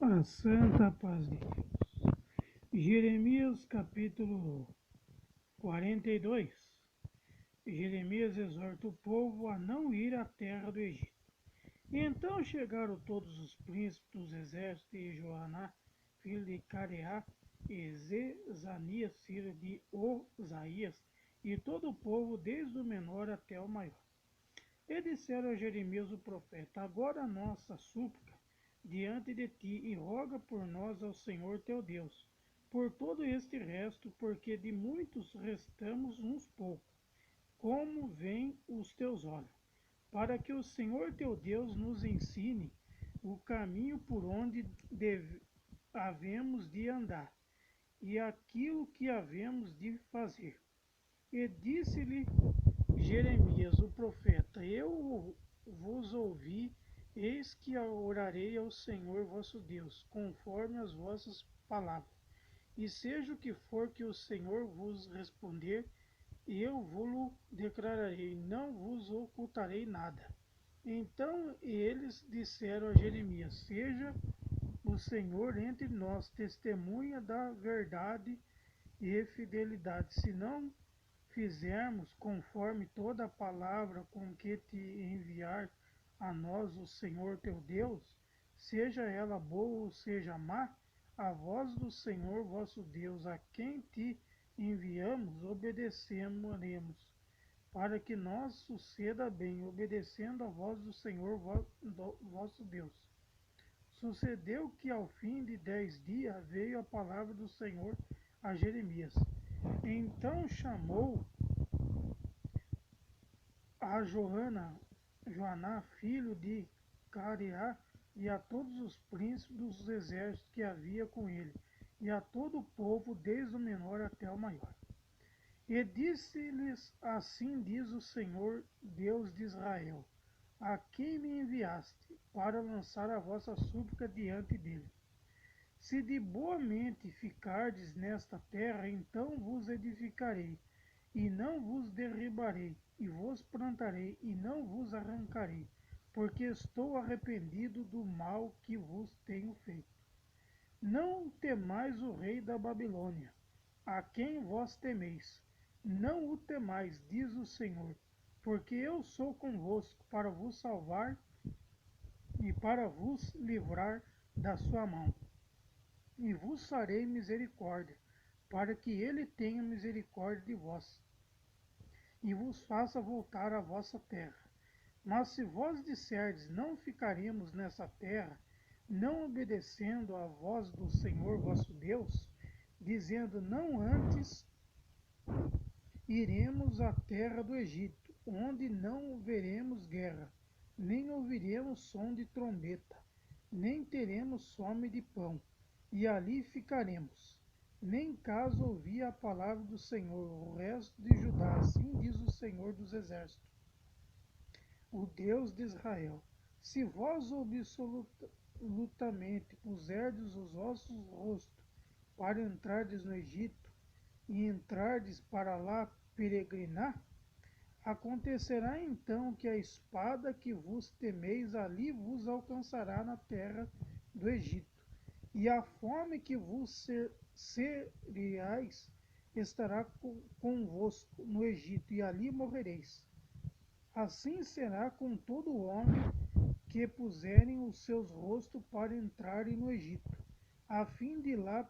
A santa paz de Deus. Jeremias capítulo 42. Jeremias exorta o povo a não ir à terra do Egito. E então chegaram todos os príncipes dos exércitos de Joaná, filho de Careá, e Zezanias, filho de Osaías, e todo o povo, desde o menor até o maior. E disseram a Jeremias o profeta: agora a nossa súplica diante de ti, e roga por nós ao Senhor teu Deus, por todo este resto, porque de muitos restamos uns poucos, como veem os teus olhos, para que o Senhor teu Deus nos ensine o caminho por onde havemos de andar, e aquilo que havemos de fazer. E disse-lhe Jeremias o profeta: eu vos ouvi. Eis que orarei ao Senhor vosso Deus, conforme as vossas palavras. E seja o que for que o Senhor vos responder, eu vos declararei, não vos ocultarei nada. Então eles disseram a Jeremias: seja o Senhor entre nós testemunha da verdade e fidelidade, se não fizermos conforme toda a palavra com que te enviar a nós o Senhor teu Deus, seja ela boa ou seja má, a voz do Senhor vosso Deus, a quem te enviamos, obedeceremos, para que nos suceda bem, obedecendo a voz do Senhor vosso Deus. Sucedeu que ao fim de 10 dias veio a palavra do Senhor a Jeremias. Então chamou a Joaná, filho de Careá, e a todos os príncipes dos exércitos que havia com ele, e a todo o povo, desde o menor até o maior. E disse-lhes: assim diz o Senhor, Deus de Israel, a quem me enviaste, para lançar a vossa súplica diante dele. Se de boa mente ficardes nesta terra, então vos edificarei, e não vos derribarei, e vos plantarei, e não vos arrancarei, porque estou arrependido do mal que vos tenho feito. Não temais o rei da Babilônia, a quem vós temeis. Não o temais, diz o Senhor, porque eu sou convosco para vos salvar e para vos livrar da sua mão. E vos farei misericórdia, para que ele tenha misericórdia de vós, e vos faça voltar à vossa terra. Mas se vós disserdes: não ficaremos nessa terra, não obedecendo à voz do Senhor vosso Deus, dizendo: não, antes iremos à terra do Egito, onde não veremos guerra, nem ouviremos som de trombeta, nem teremos fome de pão, e ali ficaremos. Nem caso ouvir a palavra do Senhor, o resto de Judá, assim diz o Senhor dos Exércitos, o Deus de Israel. Se vós absolutamente puserdes os vossos rostos para entrardes no Egito, e entrardes para lá peregrinar, acontecerá então que a espada que vos temeis ali vos alcançará na terra do Egito, e a fome que vos cereais estará convosco no Egito, e ali morrereis. Assim será com todo homem que puserem os seus rostos para entrarem no Egito, a fim de lá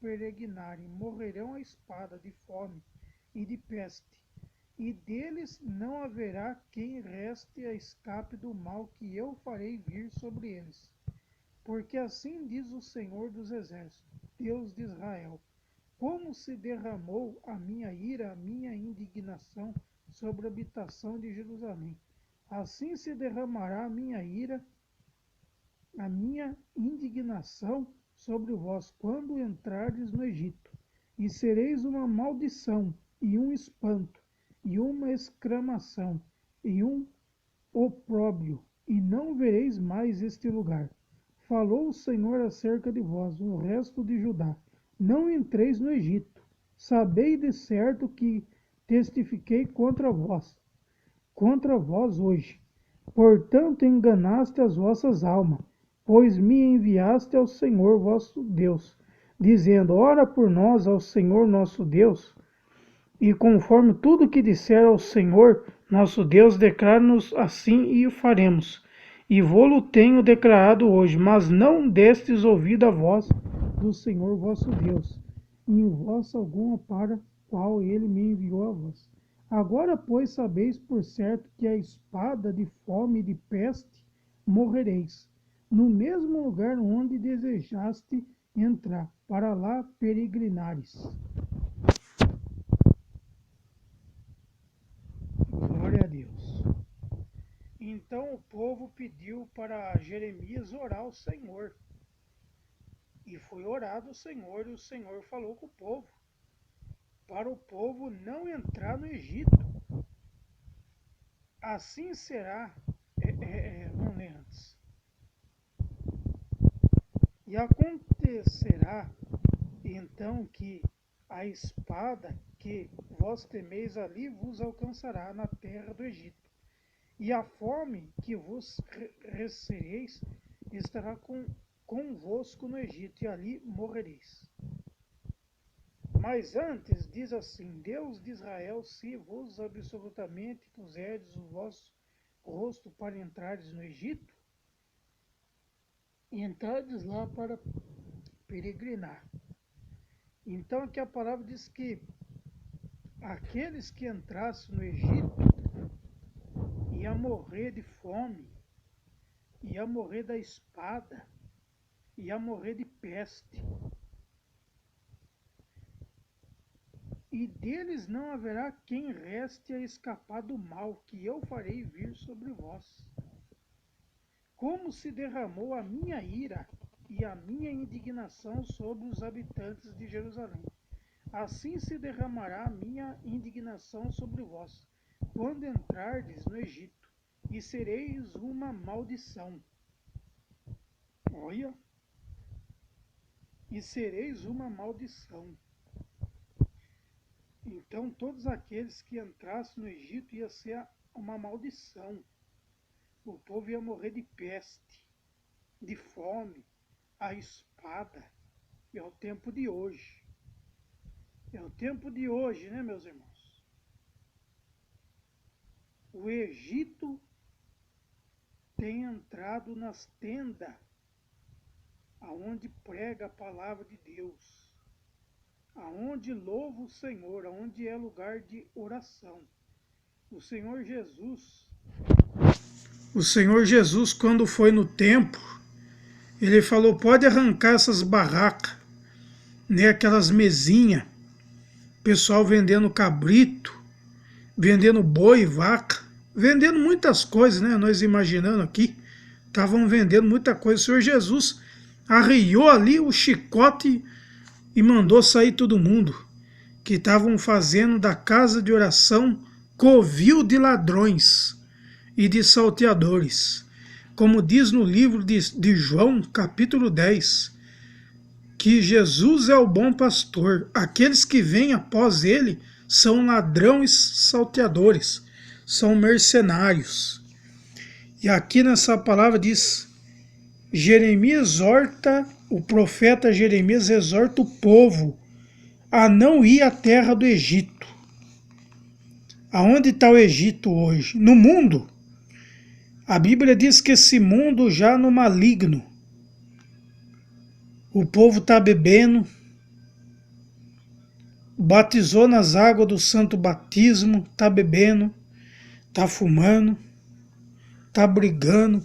peregrinarem. Morrerão a espada, de fome e de peste, e deles não haverá quem reste a escape do mal que eu farei vir sobre eles. Porque assim diz o Senhor dos Exércitos, Deus de Israel: como se derramou a minha ira, a minha indignação sobre a habitação de Jerusalém, assim se derramará a minha ira, a minha indignação sobre vós, quando entrardes no Egito, e sereis uma maldição, e um espanto, e uma exclamação, e um opróbrio, e não vereis mais este lugar. Falou o Senhor acerca de vós, o resto de Judá: não entreis no Egito. Sabei de certo que testifiquei contra vós hoje. Portanto enganaste as vossas almas, pois me enviaste ao Senhor vosso Deus, dizendo: ora por nós ao Senhor nosso Deus, e conforme tudo que disser ao Senhor nosso Deus, declara-nos assim e o faremos. E vô-lo tenho declarado hoje, mas não destes ouvido a voz do Senhor vosso Deus, em voz alguma para qual ele me enviou a vós. Agora, pois, sabeis por certo que a espada de fome e de peste morrereis, no mesmo lugar onde desejaste entrar, para lá peregrinares. Glória a Deus. Então o povo pediu para Jeremias orar ao Senhor. E foi orado ao Senhor, e o Senhor falou com o povo, para o povo não entrar no Egito. Assim será, vamos ler antes. E acontecerá então que a espada que vós temeis ali vos alcançará na terra do Egito, e a fome que vos recereis estará convosco no Egito, e ali morrereis. Mas antes, diz assim: Deus de Israel, se vos absolutamente puserdes o vosso rosto para entrares no Egito, e entrardes lá para peregrinar. Então aqui a palavra diz que aqueles que entrassem no Egito iam morrer de fome, iam morrer da espada, iam morrer de peste. E deles não haverá quem reste a escapar do mal que eu farei vir sobre vós. Como se derramou a minha ira e a minha indignação sobre os habitantes de Jerusalém, assim se derramará a minha indignação sobre vós, quando entrardes no Egito, e sereis uma maldição. Olha, e sereis uma maldição. Então todos aqueles que entrassem no Egito ia ser uma maldição. O povo ia morrer de peste, de fome, a espada. É o tempo de hoje. É o tempo de hoje, né, meus irmãos? O Egito tem entrado nas tendas aonde prega a palavra de Deus, aonde louva o Senhor, aonde é lugar de oração. O Senhor Jesus, quando foi no templo, ele falou: pode arrancar essas barracas, né, aquelas mesinhas, pessoal vendendo cabrito, vendendo boi, vaca, vendendo muitas coisas, né? Nós imaginando aqui, estavam vendendo muita coisa. O Senhor Jesus arriou ali o chicote e mandou sair todo mundo, que estavam fazendo da casa de oração covil de ladrões e de salteadores. Como diz no livro de João, capítulo 10, que Jesus é o bom pastor. Aqueles que vêm após ele são ladrões salteadores, são mercenários. E aqui nessa palavra diz: Jeremias exorta, o profeta Jeremias exorta o povo a não ir à terra do Egito. Aonde está o Egito hoje? No mundo. A Bíblia diz que esse mundo já no maligno. O povo está bebendo, batizou nas águas do santo batismo, está bebendo, está fumando, está brigando,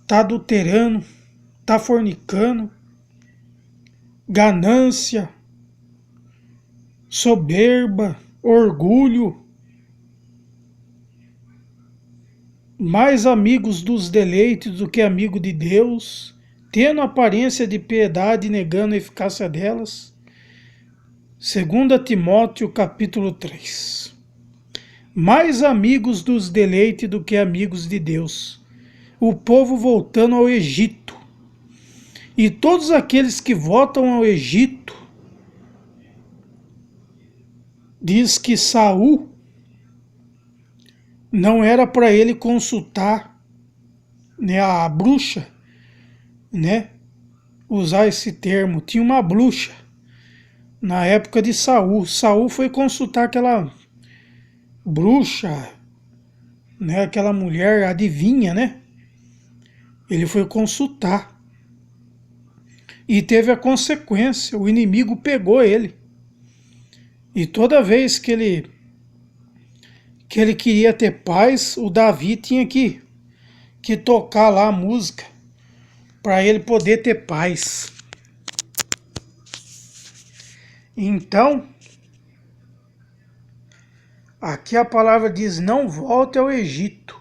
está adulterando, está fornicando, ganância, soberba, orgulho, mais amigos dos deleites do que amigo de Deus, tendo aparência de piedade e negando a eficácia delas. 2 Timóteo capítulo 3. Mais amigos dos deleites do que amigos de Deus. O povo voltando ao Egito. E todos aqueles que voltam ao Egito, diz que Saul não era para ele consultar né, a bruxa, né, usar esse termo. Tinha uma bruxa na época de Saul. Saul foi consultar aquela bruxa, né, aquela mulher adivinha, né? Ele foi consultar e teve a consequência. O inimigo pegou ele. E toda vez que ele queria ter paz, o Davi tinha que tocar lá a música para ele poder ter paz. Então, aqui a palavra diz: não volte ao Egito.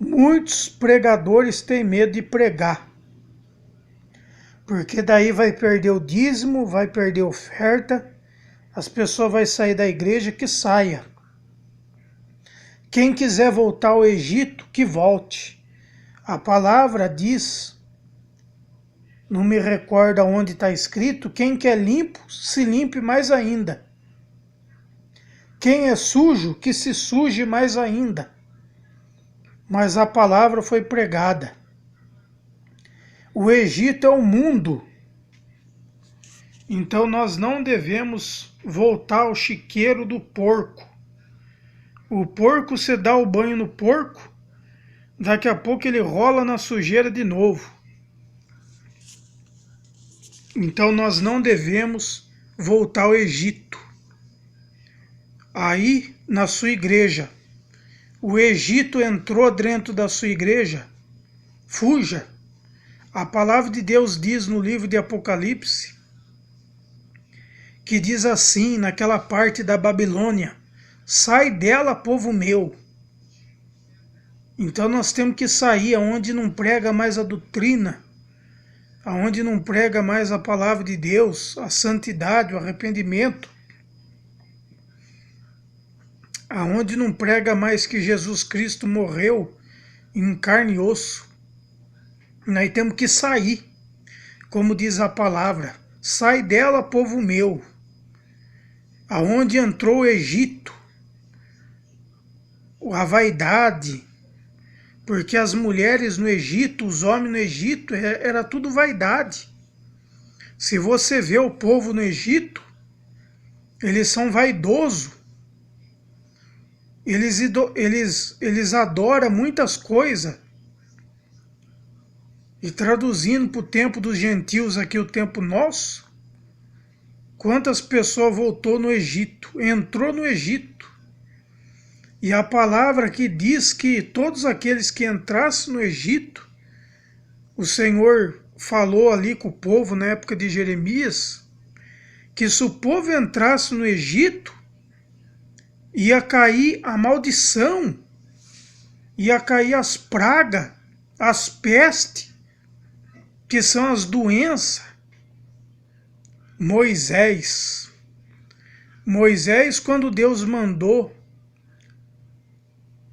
Muitos pregadores têm medo de pregar, porque daí vai perder o dízimo, vai perder a oferta, as pessoas vão sair da igreja, que saia. Quem quiser voltar ao Egito, que volte. A palavra diz, não me recordo onde está escrito, quem quer limpo, se limpe mais ainda. Quem é sujo, que se suje mais ainda. Mas a palavra foi pregada. O Egito é o mundo. Então nós não devemos voltar ao chiqueiro do porco. O porco, você dá o banho no porco, daqui a pouco ele rola na sujeira de novo. Então nós não devemos voltar ao Egito. Aí, na sua igreja, o Egito entrou dentro da sua igreja, fuja. A palavra de Deus diz no livro de Apocalipse, que diz assim, naquela parte da Babilônia: sai dela, povo meu. Então nós temos que sair aonde não prega mais a doutrina, aonde não prega mais a palavra de Deus, a santidade, o arrependimento, aonde não prega mais que Jesus Cristo morreu em carne e osso. Nós temos que sair, como diz a palavra: sai dela, povo meu. Aonde entrou o Egito, a vaidade, porque as mulheres no Egito, os homens no Egito, era tudo vaidade. Se você vê o povo no Egito, eles são vaidosos. Eles adoram muitas coisas. E traduzindo para o tempo dos gentios aqui, o tempo nosso, quantas pessoas voltou no Egito, entrou no Egito. E a palavra que diz que todos aqueles que entrassem no Egito, o Senhor falou ali com o povo na época de Jeremias, que se o povo entrasse no Egito, ia cair a maldição, ia cair as pragas, as pestes, que são as doenças. Moisés, quando Deus mandou,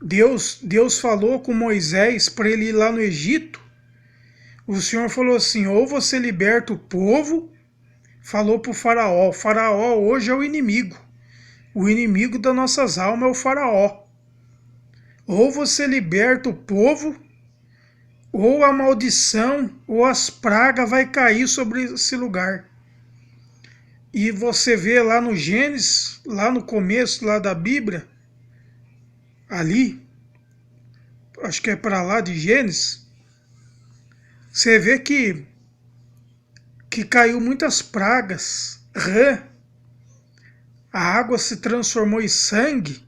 Deus falou com Moisés para ele ir lá no Egito, o Senhor falou assim: ou você liberta o povo, falou para o faraó hoje é o inimigo das nossas almas é o faraó. Ou você liberta o povo, ou a maldição, ou as pragas vai cair sobre esse lugar. E você vê lá no Gênesis, lá no começo lá da Bíblia, ali, acho que é para lá de Gênesis, você vê que caiu muitas pragas, rã, a água se transformou em sangue,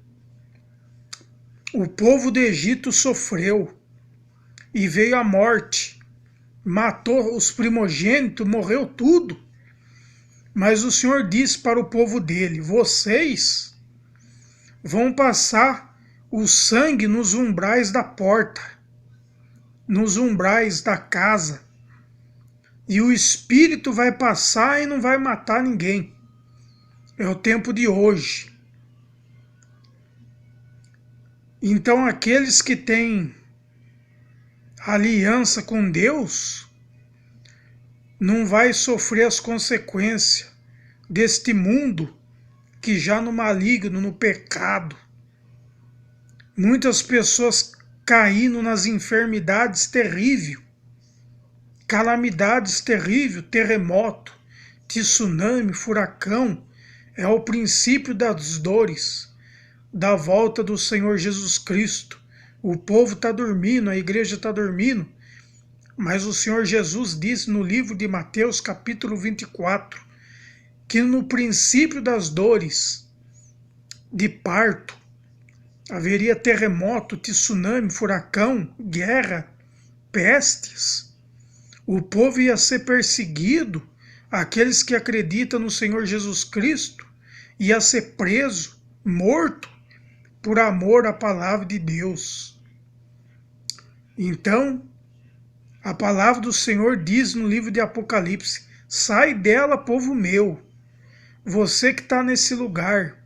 o povo do Egito sofreu e veio a morte, matou os primogênitos, morreu tudo. Mas o Senhor disse para o povo dele: vocês vão passar o sangue nos umbrais da porta, nos umbrais da casa, e o Espírito vai passar e não vai matar ninguém. É o tempo de hoje. Então aqueles que têm aliança com Deus não vai sofrer as consequências deste mundo que já no maligno, no pecado. Muitas pessoas caindo nas enfermidades terríveis, calamidades terríveis, terremoto, tsunami, furacão. É o princípio das dores, da volta do Senhor Jesus Cristo. O povo está dormindo, a igreja está dormindo, mas o Senhor Jesus disse no livro de Mateus, capítulo 24, que no princípio das dores de parto haveria terremoto, tsunami, furacão, guerra, pestes. O povo ia ser perseguido, aqueles que acreditam no Senhor Jesus Cristo ia ser preso, morto, por amor à palavra de Deus. Então, a palavra do Senhor diz no livro de Apocalipse: sai dela, povo meu. Você que está nesse lugar,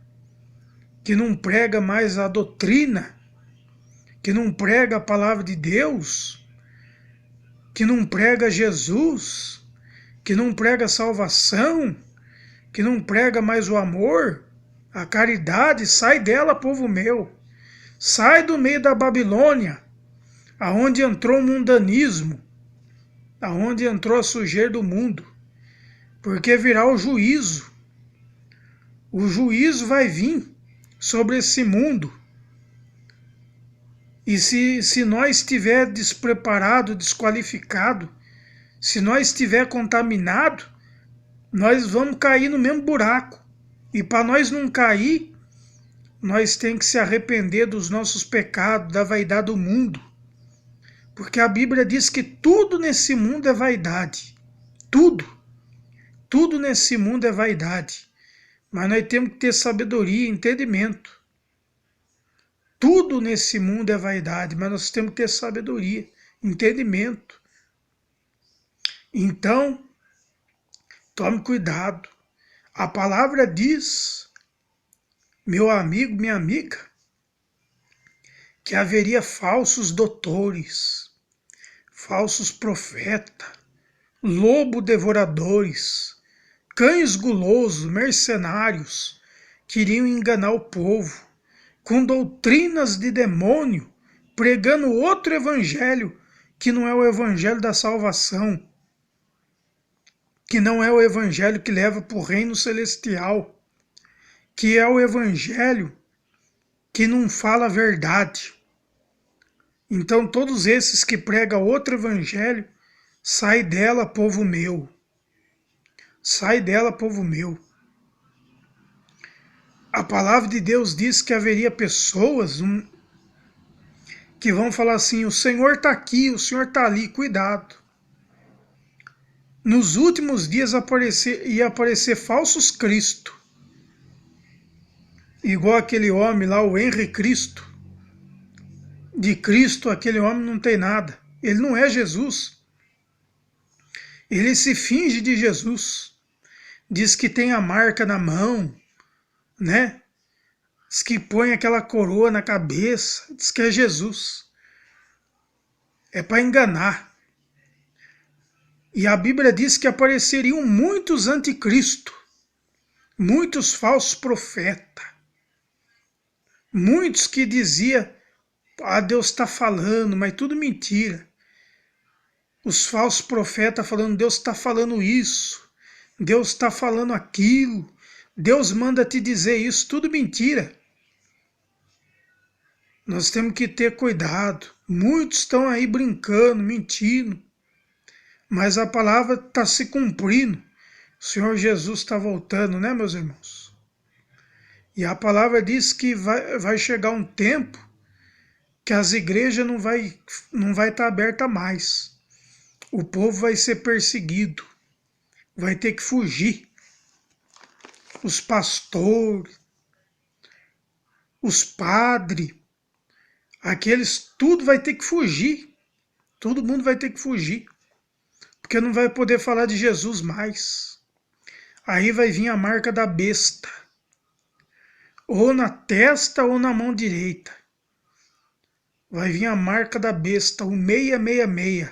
que não prega mais a doutrina, que não prega a palavra de Deus, que não prega Jesus, que não prega a salvação, que não prega mais o amor, a caridade, sai dela, povo meu. Sai do meio da Babilônia, aonde entrou o mundanismo, aonde entrou a sujeira do mundo, porque virá o juízo. O juízo vai vir sobre esse mundo. E se nós estiver despreparado, desqualificado, se nós estiver contaminado, nós vamos cair no mesmo buraco. E para nós não cair, nós temos que se arrepender dos nossos pecados, da vaidade do mundo. Porque a Bíblia diz que tudo nesse mundo é vaidade. Tudo. Tudo nesse mundo é vaidade. Mas nós temos que ter sabedoria e entendimento. Tudo nesse mundo é vaidade, mas nós temos que ter sabedoria, entendimento. Então, tome cuidado. A palavra diz, meu amigo, minha amiga, que haveria falsos doutores, falsos profetas, lobo devoradores, cães gulosos, mercenários, que iriam enganar o povo com doutrinas de demônio, pregando outro evangelho que não é o evangelho da salvação, que não é o evangelho que leva para o reino celestial, que é o evangelho que não fala a verdade. Então todos esses que pregam outro evangelho, sai dela, povo meu. Sai dela, povo meu. A palavra de Deus diz que haveria pessoas que vão falar assim: o Senhor está aqui, o Senhor está ali, cuidado. Nos últimos dias ia aparecer falsos Cristo. Igual aquele homem lá, o Henri Cristo. De Cristo, aquele homem não tem nada. Ele não é Jesus. Ele se finge de Jesus. Diz que tem a marca na mão, né? Diz que põe aquela coroa na cabeça. Diz que é Jesus. É para enganar. E a Bíblia diz que apareceriam muitos anticristo, muitos falsos profetas, muitos que diziam: Deus está falando, mas tudo mentira. Os falsos profetas falando: Deus está falando isso, Deus está falando aquilo, Deus manda te dizer isso, tudo mentira. Nós temos que ter cuidado. Muitos estão aí brincando, mentindo, mas a palavra está se cumprindo. O Senhor Jesus está voltando, né, meus irmãos? E a palavra diz que vai chegar um tempo que as igrejas não vai estar aberta mais. O povo vai ser perseguido, vai ter que fugir. Os pastores, os padres, aqueles, tudo vai ter que fugir. Todo mundo vai ter que fugir, porque não vai poder falar de Jesus mais. Aí vai vir a marca da besta, ou na testa ou na mão direita. Vai vir a marca da besta, o 666.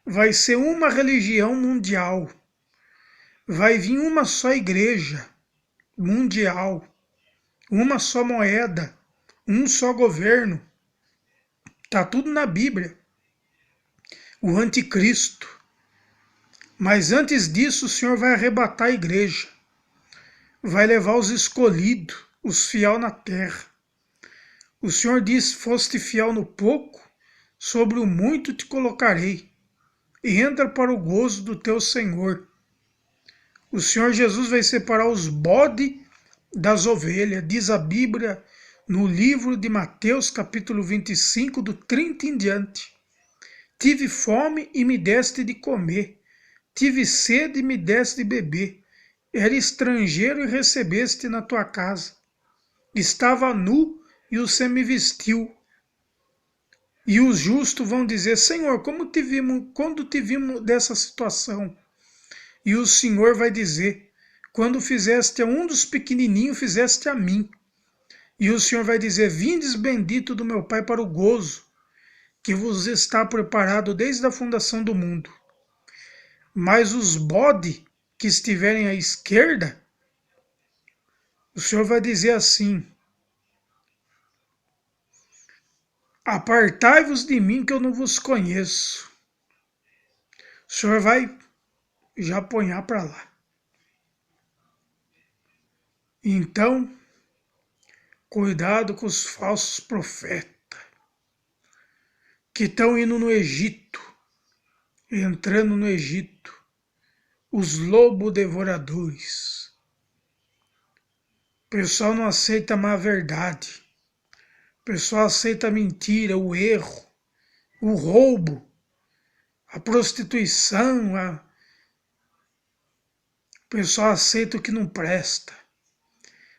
Vai ser uma religião mundial. Vai vir uma só igreja mundial. Uma só moeda. Um só governo. Está tudo na Bíblia. O anticristo. Mas antes disso, o Senhor vai arrebatar a igreja. Vai levar os escolhidos, os fiel na terra. O Senhor diz: foste fiel no pouco, sobre o muito te colocarei. E entra para o gozo do teu Senhor. O Senhor Jesus vai separar os bodes das ovelhas. Diz a Bíblia no livro de Mateus, capítulo 25, do 30 em diante. Tive fome e me deste de comer. Tive sede e me deste de beber. Era estrangeiro e recebeste na tua casa. Estava nu e você me vestiu. E os justos vão dizer: Senhor, quando te vimos dessa situação? E o Senhor vai dizer: quando fizeste a um dos pequenininhos, fizeste a mim. E o Senhor vai dizer: vindes bendito do meu Pai para o gozo, que vos está preparado desde a fundação do mundo. Mas os bode que estiverem à esquerda, o Senhor vai dizer assim: apartai-vos de mim, que eu não vos conheço. O Senhor vai já apanhar para lá. Então, cuidado com os falsos profetas que estão indo no Egito, entrando no Egito, os lobos devoradores. O pessoal não aceita mais a verdade. O pessoal aceita a mentira, o erro, o roubo, a prostituição. O pessoal aceita o que não presta.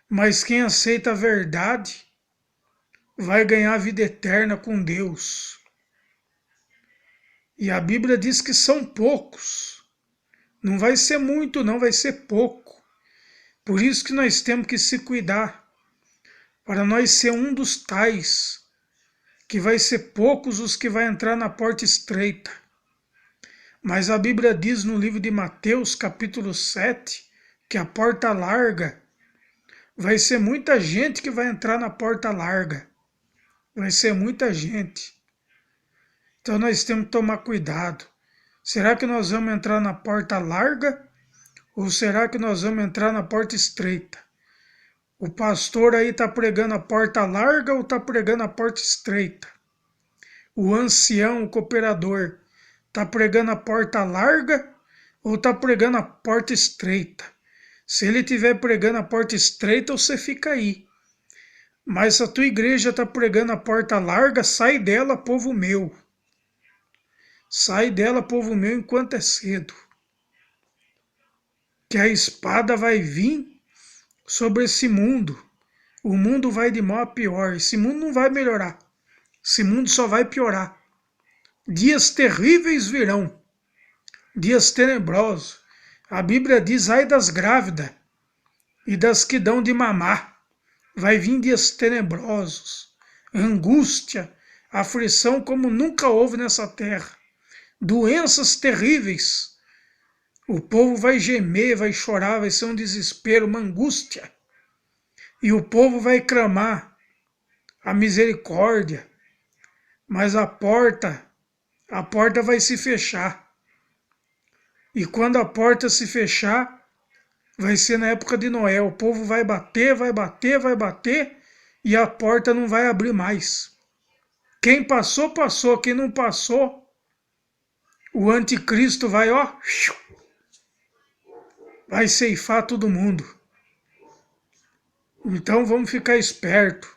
Mas quem aceita a verdade vai ganhar a vida eterna com Deus. E a Bíblia diz que são poucos. Não vai ser muito, não, vai ser pouco. Por isso que nós temos que se cuidar, para nós ser um dos tais, que vai ser poucos os que vai entrar na porta estreita. Mas a Bíblia diz no livro de Mateus, capítulo 7, que a porta larga, vai ser muita gente que vai entrar na porta larga. Vai ser muita gente. Então nós temos que tomar cuidado. Será que nós vamos entrar na porta larga ou será que nós vamos entrar na porta estreita? O pastor aí está pregando a porta larga ou está pregando a porta estreita? O ancião, o cooperador, está pregando a porta larga ou está pregando a porta estreita? Se ele estiver pregando a porta estreita, você fica aí. Mas se a tua igreja está pregando a porta larga, sai dela, povo meu. Sai dela, povo meu, enquanto é cedo. Que a espada vai vir sobre esse mundo. O mundo vai de mal a pior. Esse mundo não vai melhorar. Esse mundo só vai piorar. Dias terríveis virão. Dias tenebrosos. A Bíblia diz: ai das grávidas e das que dão de mamar. Vai vir dias tenebrosos. Angústia, aflição como nunca houve nessa terra. Doenças terríveis. O povo vai gemer, vai chorar, vai ser um desespero, uma angústia. E o povo vai clamar a misericórdia. Mas a porta vai se fechar. E quando a porta se fechar, vai ser na época de Noé. O povo vai bater, vai bater, vai bater, e a porta não vai abrir mais. Quem passou, passou. Quem não passou, o anticristo vai, vai ceifar todo mundo. Então vamos ficar esperto.